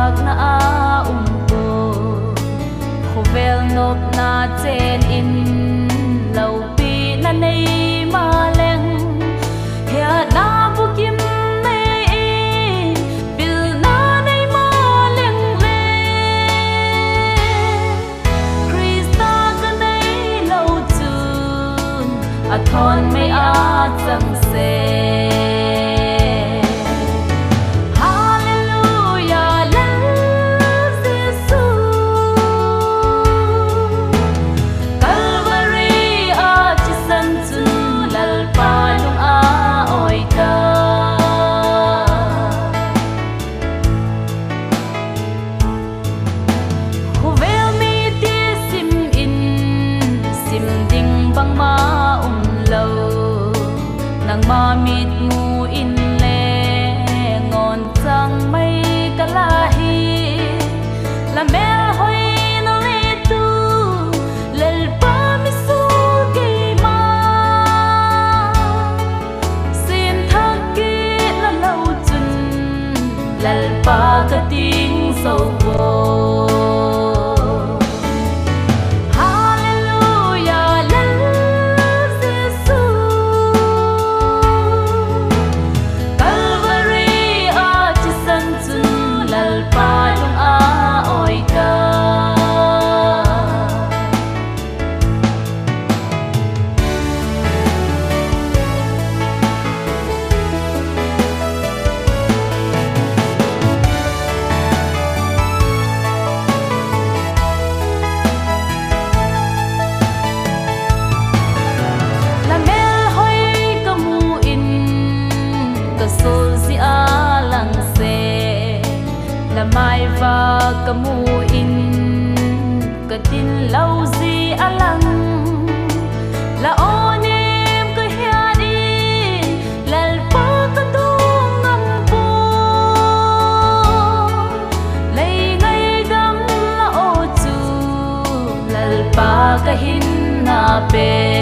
bak na umpo khovel nop na chen in lo pi na nei ma leng hia na bu kim nei bil na nei ma leng le krista ka nei lo chun a thon me a chang se ma mít ngu in le ngon chang mai ka la hi la mel hoi no le tu lel pa mi su ki ma sin thak ki la lo chun lel pa ka ting so wo mai và cả mu in cả tin lâu gì alang là ôn em cứ hia đi lal pa cả tu ngâm po lấy ngày gam là ô chu lal pa cả hin na pe